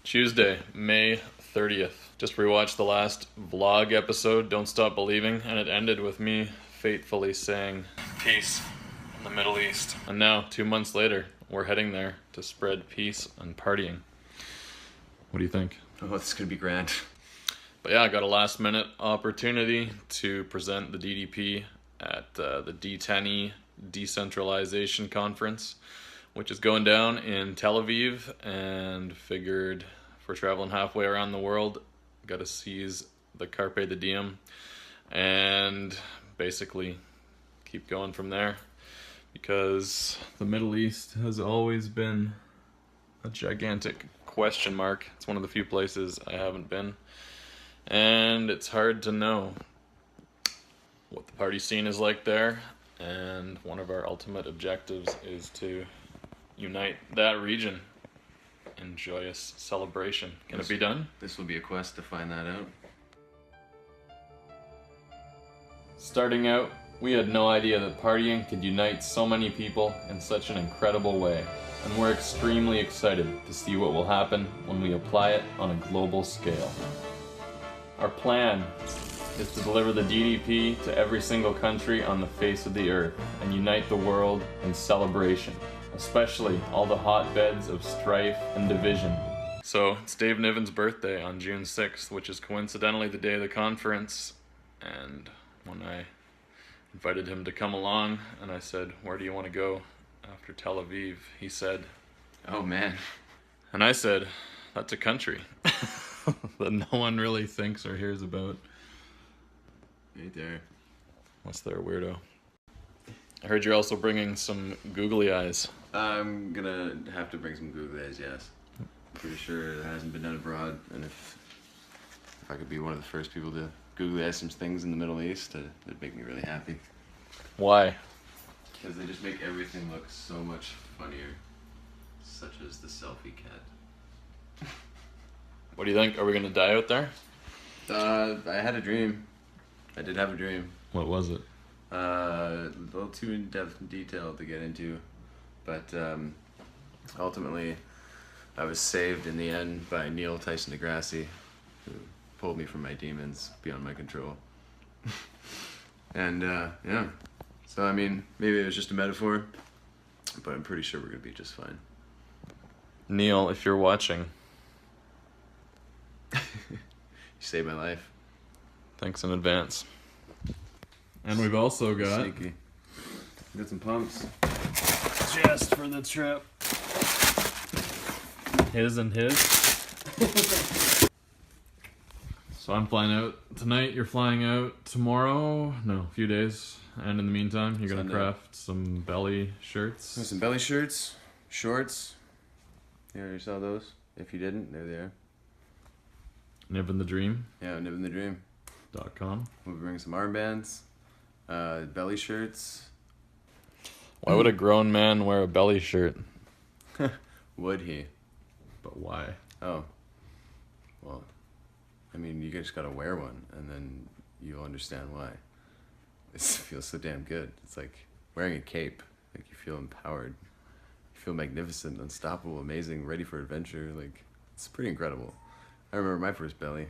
Tuesday, May 30th. Just rewatched the last vlog episode, Don't Stop Believing, and it ended with me fatefully saying peace in the Middle East. And now, 2 months later, we're heading there to spread peace and partying. What do you think? Oh, this is gonna be grand. But yeah, I got a last minute opportunity to present the DDP at the D10E Decentralization Conference, which is going down in Tel Aviv, and figured if we're traveling halfway around the world, got to seize the Carpe the Diem and basically keep going from there, because the Middle East has always been a gigantic question mark. It's one of the few places I haven't been, and it's hard to know what the party scene is like there, and one of our ultimate objectives is to unite that region in joyous celebration. Can it be done? This will be a quest to find that out. Starting out, we had no idea that partying could unite so many people in such an incredible way, and we're extremely excited to see what will happen when we apply it on a global scale. Our plan is to deliver the DDP to every single country on the face of the earth and unite the world in celebration, especially all the hotbeds of strife and division. So it's Dave Niven's birthday on June 6th, which is coincidentally the day of the conference, and when I invited him to come along and I said, "Where do you want to go after Tel Aviv?" he said, "Oh man." And I said, "That's a country that no one really thinks or hears about." Right there. What's there, weirdo? I heard you're also bringing some googly eyes. I'm gonna have to bring some googly eyes, yes. Pretty sure it hasn't been done abroad, and if I could be one of the first people to googly eyes some things in the Middle East, it'd make me really happy. Why? Because they just make everything look so much funnier, such as the selfie cat. What do you think? Are we gonna die out there? I had a dream. I did have a dream. What was it? A little too in-depth detail to get into, but ultimately I was saved in the end by Neil Tyson deGrasse, who pulled me from my demons beyond my control. And yeah, so I mean, maybe it was just a metaphor, but I'm pretty sure we're gonna be just fine. Neil, if you're watching, You saved my life. thanks in advance. And we've also got Sneaky. Got some pumps. just for the trip. His and his. So I'm flying out tonight, you're flying out tomorrow. No, a few days. And in the meantime, you're gonna Sunday. craft some belly shirts. Some belly shirts, shorts. You already saw those? If you didn't, there they are. NivenTheDream.com. Yeah, Nib in the Dream. We'll be bringing some armbands, belly shirts. Why would a grown man wear a belly shirt? Would he? But why? Oh. Well, I mean, you just gotta wear one, and then you'll understand why. It feels so damn good. It's like wearing a cape. Like, you feel empowered. You feel magnificent, unstoppable, amazing, ready for adventure. Like, it's pretty incredible. I remember my first belly.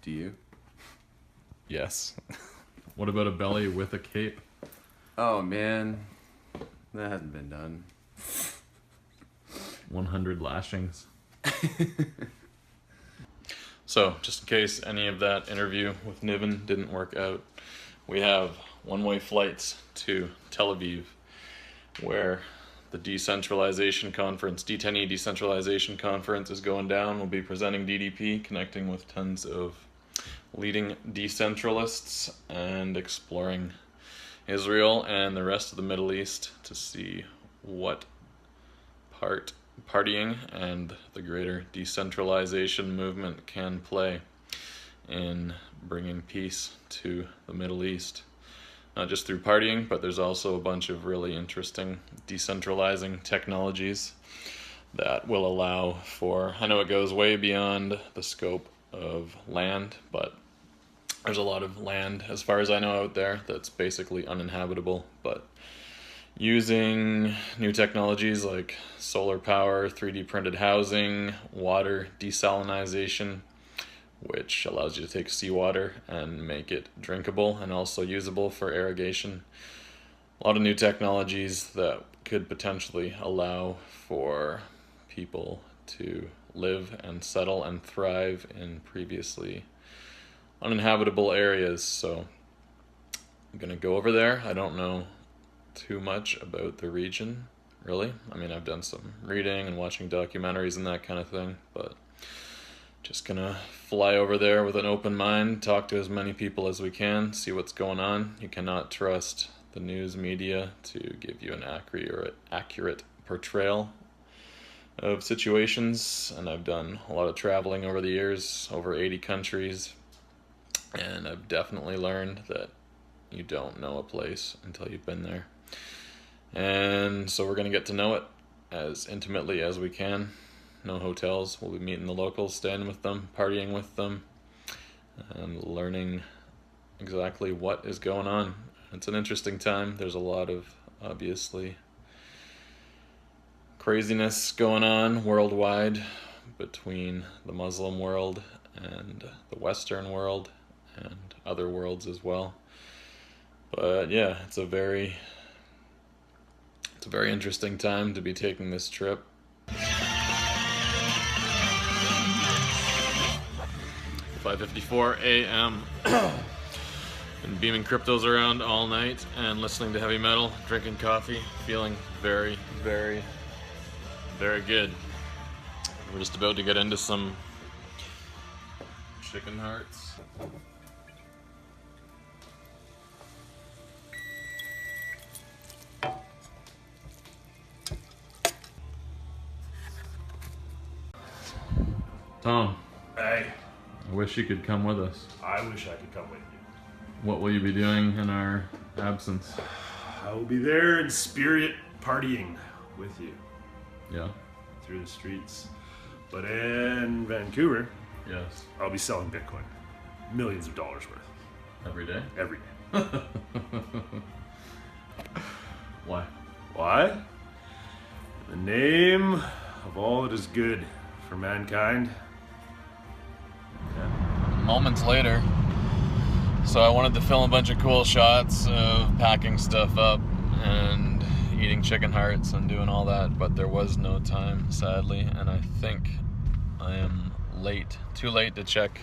Do you? Yes. What about a belly with a cape? Oh, man. That hasn't been done. 100 lashings. So, just in case any of that interview with Niven didn't work out, we have one-way flights to Tel Aviv, where the Decentralization Conference, D10E Decentralization Conference, is going down. We'll be presenting DDP, connecting with tons of leading decentralists, and exploring Israel and the rest of the Middle East to see what part partying and the greater decentralization movement can play in bringing peace to the Middle East. Not just through partying, but there's also a bunch of really interesting decentralizing technologies that will allow for, I know it goes way beyond the scope of land, but there's a lot of land, as far as I know, out there that's basically uninhabitable, but using new technologies like solar power, 3D printed housing, water desalination, which allows you to take seawater and make it drinkable and also usable for irrigation. A lot of new technologies that could potentially allow for people to live and settle and thrive in previously uninhabitable areas. So I'm gonna go over there. I don't know too much about the region, really. I mean, I've done some reading and watching documentaries and that kind of thing, but just gonna fly over there with an open mind, talk to as many people as we can, see what's going on. You cannot trust the news media to give you an accurate portrayal of situations, and I've done a lot of traveling over the years, over 80 countries, and I've definitely learned that you don't know a place until you've been there. And so we're going to get to know it as intimately as we can. No hotels. We'll be meeting the locals, staying with them, partying with them, and learning exactly what is going on. It's an interesting time. There's a lot of, obviously, craziness going on worldwide between the Muslim world and the Western world and other worlds as well. But yeah, it's a very interesting time to be taking this trip. 5:54 a.m. Been beaming cryptos around all night and listening to heavy metal, drinking coffee, feeling very, very, very good. We're just about to get into some chicken hearts. Tom, Hey, I wish you could come with us. I wish I could come with you. What will you be doing in our absence? I will be there in spirit partying with you Yeah? through the streets. But in Vancouver, Yes. I'll be selling Bitcoin. Millions of dollars worth. Every day? Every day. Why? Why? In the name of all that is good for mankind. Moments later, so I wanted to film a bunch of cool shots of packing stuff up and eating chicken hearts and doing all that, but there was no time, sadly, and I think I am late. Too late to check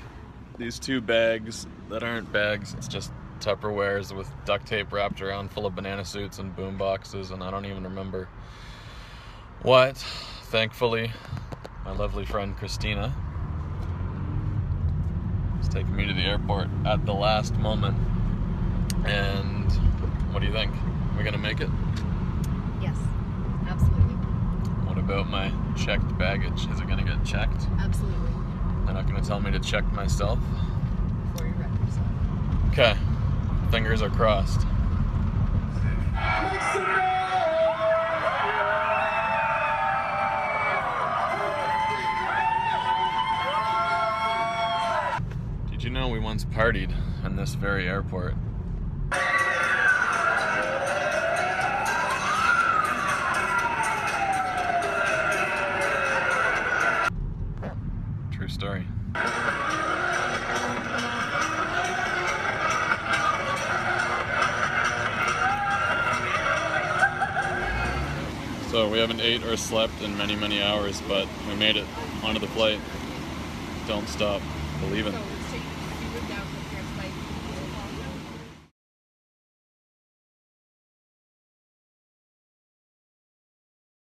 these two bags that aren't bags. It's just Tupperwares with duct tape wrapped around full of banana suits and boom boxes, and I don't even remember what. Thankfully, my lovely friend Christina is taking me to the airport at the last moment. And what do you think? Are we gonna make it? Yes, absolutely. What about my checked baggage? Is it gonna get checked? Absolutely. They're not gonna tell me to check myself? Before you wreck yourself. Okay, fingers are crossed. Did you know we once partied in this very airport? True story. So we haven't ate or slept in many, many hours, but we made it onto the flight. Don't stop believing.